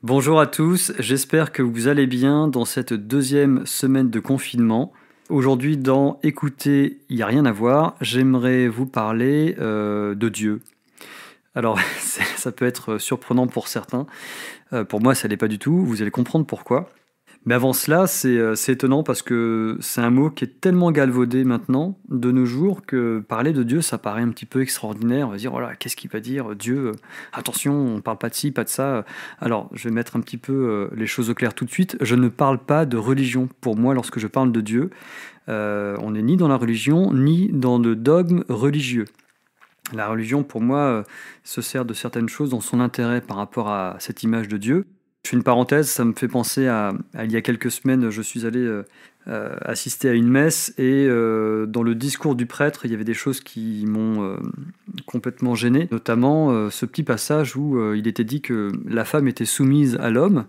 Bonjour à tous, j'espère que vous allez bien dans cette deuxième semaine de confinement. Aujourd'hui dans Écoutez, il n'y a rien à voir, j'aimerais vous parler de Dieu. Alors ça peut être surprenant pour certains, pour moi ça l'est pas du tout, vous allez comprendre pourquoi. Mais avant cela, c'est étonnant parce que c'est un mot qui est tellement galvaudé maintenant, de nos jours, que parler de Dieu, ça paraît un petit peu extraordinaire. On va dire, voilà, qu'est-ce qu'il va dire Dieu Attention, on ne parle pas de ci, pas de ça. Alors, je vais mettre un petit peu les choses au clair tout de suite. Je ne parle pas de religion. Pour moi, lorsque je parle de Dieu, on n'est ni dans la religion, ni dans le dogme religieux. La religion, pour moi, se sert de certaines choses dans son intérêt par rapport à cette image de Dieu. Je fais une parenthèse, ça me fait penser à il y a quelques semaines, je suis allé assister à une messe et dans le discours du prêtre, il y avait des choses qui m'ont complètement gêné, notamment ce petit passage où il était dit que la femme était soumise à l'homme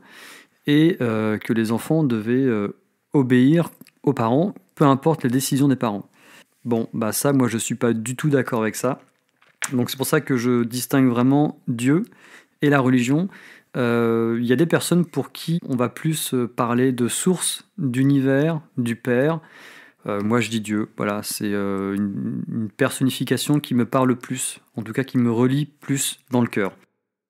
et que les enfants devaient obéir aux parents, peu importe les décisions des parents. Bon, bah ça, moi je suis pas du tout d'accord avec ça. Donc c'est pour ça que je distingue vraiment Dieu et la religion. Il y a des personnes pour qui on va plus parler de source, d'univers, du Père. Moi, je dis Dieu. Voilà, c'est une personnification qui me parle plus, en tout cas qui me relie plus dans le cœur.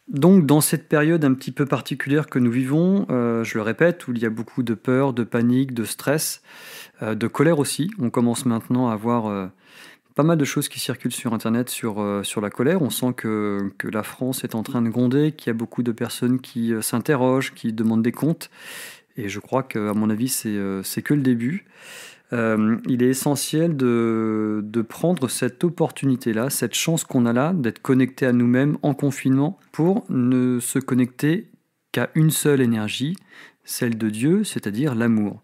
Donc, dans cette période un petit peu particulière que nous vivons, je le répète, où il y a beaucoup de peur, de panique, de stress, de colère aussi. On commence maintenant à avoir pas mal de choses qui circulent sur Internet sur la colère. On sent que la France est en train de gronder, qu'il y a beaucoup de personnes qui s'interrogent, qui demandent des comptes. Et je crois qu'à mon avis, c'est que le début. Il est essentiel de prendre cette opportunité-là, cette chance qu'on a là, d'être connecté à nous-mêmes en confinement pour ne se connecter qu'à une seule énergie, celle de Dieu, c'est-à-dire l'amour.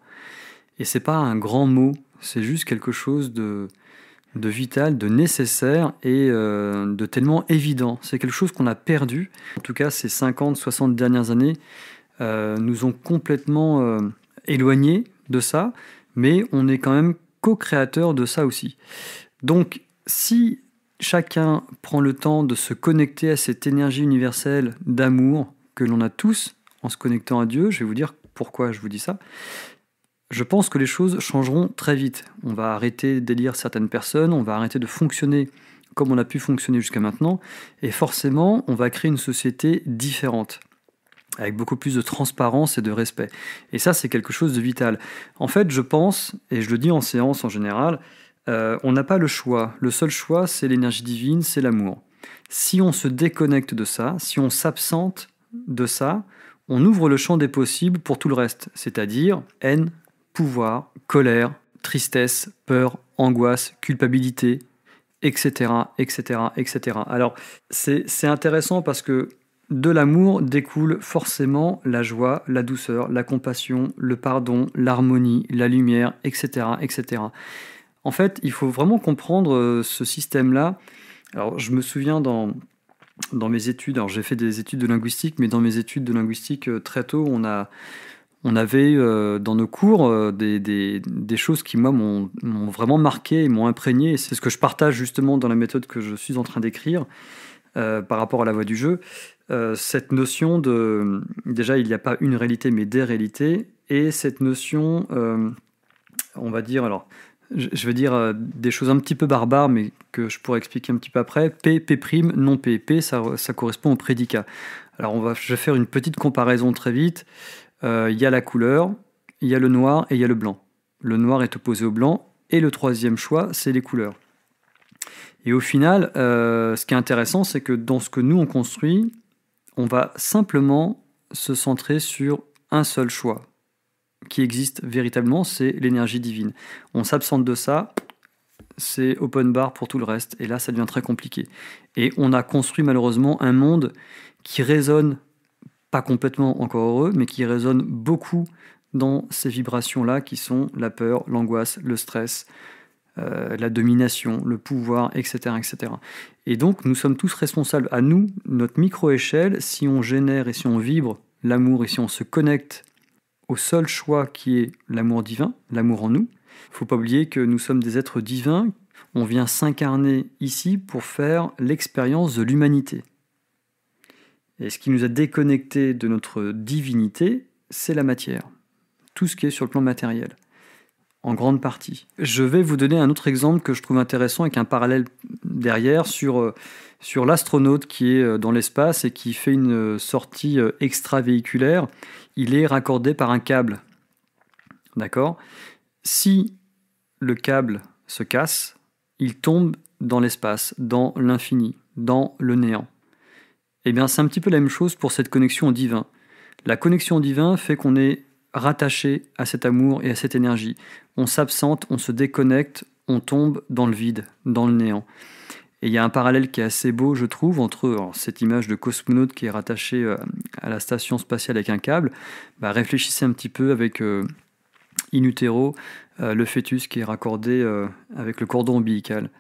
Et c'est pas un grand mot, c'est juste quelque chose de vital, de nécessaire et de tellement évident. C'est quelque chose qu'on a perdu. En tout cas, ces 50, 60 dernières années nous ont complètement éloignés de ça, mais on est quand même co-créateur de ça aussi. Donc, si chacun prend le temps de se connecter à cette énergie universelle d'amour que l'on a tous en se connectant à Dieu, je vais vous dire pourquoi je vous dis ça. Je pense que les choses changeront très vite. On va arrêter d'élire certaines personnes, on va arrêter de fonctionner comme on a pu fonctionner jusqu'à maintenant, et forcément, on va créer une société différente, avec beaucoup plus de transparence et de respect. Et ça, c'est quelque chose de vital. En fait, je pense, et je le dis en séance en général, on n'a pas le choix. Le seul choix, c'est l'énergie divine, c'est l'amour. Si on se déconnecte de ça, si on s'absente de ça, on ouvre le champ des possibles pour tout le reste, c'est-à-dire haine, pouvoir, colère, tristesse, peur, angoisse, culpabilité, etc., etc., etc. Alors, c'est intéressant parce que de l'amour découle forcément la joie, la douceur, la compassion, le pardon, l'harmonie, la lumière, etc., etc. En fait, il faut vraiment comprendre ce système-là. Alors, je me souviens dans mes études, alors j'ai fait des études de linguistique, mais dans mes études de linguistique, très tôt, on avait dans nos cours des choses qui, moi, m'ont vraiment marqué et m'ont imprégné. Et c'est ce que je partage justement dans la méthode que je suis en train d'écrire par rapport à la voix du jeu. Cette notion de... Déjà, il n'y a pas une réalité, mais des réalités. Et cette notion, on va dire... Alors, je vais dire des choses un petit peu barbares, mais que je pourrais expliquer un petit peu après. P, P', non P. P, ça correspond au prédicat. Alors, je vais faire une petite comparaison très vite. Il y a la couleur, il y a le noir et il y a le blanc. Le noir est opposé au blanc, et le troisième choix, c'est les couleurs. Et au final, ce qui est intéressant, c'est que dans ce que nous on construit, on va simplement se centrer sur un seul choix qui existe véritablement, c'est l'énergie divine. On s'absente de ça, c'est open bar pour tout le reste, et là ça devient très compliqué. Et on a construit malheureusement un monde qui résonne, pas complètement encore heureux, mais qui résonne beaucoup dans ces vibrations-là qui sont la peur, l'angoisse, le stress, la domination, le pouvoir, etc., etc. Et donc nous sommes tous responsables, à nous, notre micro-échelle, si on génère et si on vibre l'amour et si on se connecte au seul choix qui est l'amour divin, l'amour en nous. Il ne faut pas oublier que nous sommes des êtres divins, on vient s'incarner ici pour faire l'expérience de l'humanité. Et ce qui nous a déconnecté de notre divinité, c'est la matière. Tout ce qui est sur le plan matériel, en grande partie. Je vais vous donner un autre exemple que je trouve intéressant avec un parallèle derrière sur l'astronaute qui est dans l'espace et qui fait une sortie extravéhiculaire. Il est raccordé par un câble. D'accord ? Si le câble se casse, il tombe dans l'espace, dans l'infini, dans le néant. Eh bien, c'est un petit peu la même chose pour cette connexion au divin. La connexion au divin fait qu'on est rattaché à cet amour et à cette énergie. On s'absente, on se déconnecte, on tombe dans le vide, dans le néant. Et il y a un parallèle qui est assez beau, je trouve, entre cette image de cosmonaute qui est rattachée à la station spatiale avec un câble. Réfléchissez un petit peu avec in utero, le fœtus qui est raccordé avec le cordon ombilical.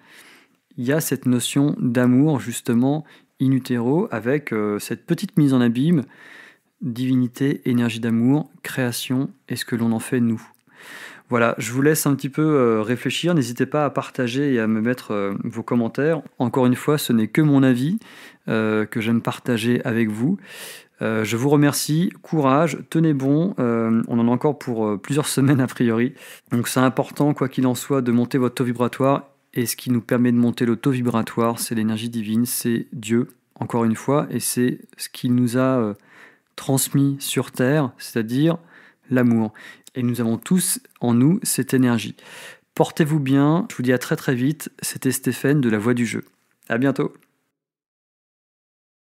Il y a cette notion d'amour, justement, in utero, avec cette petite mise en abîme, divinité, énergie d'amour, création et ce que l'on en fait nous. Voilà, je vous laisse un petit peu réfléchir. N'hésitez pas à partager et à me mettre vos commentaires. Encore une fois, ce n'est que mon avis que j'aime partager avec vous. Je vous remercie. Courage, tenez bon. On en a encore pour plusieurs semaines a priori. Donc c'est important, quoi qu'il en soit, de monter votre taux vibratoire. Et ce qui nous permet de monter le taux vibratoire, c'est l'énergie divine, c'est Dieu, encore une fois. Et c'est ce qui nous a transmis sur Terre, c'est-à-dire l'amour. Et nous avons tous en nous cette énergie. Portez-vous bien, je vous dis à très très vite, c'était Stéphane de La Voix du Jeu. À bientôt.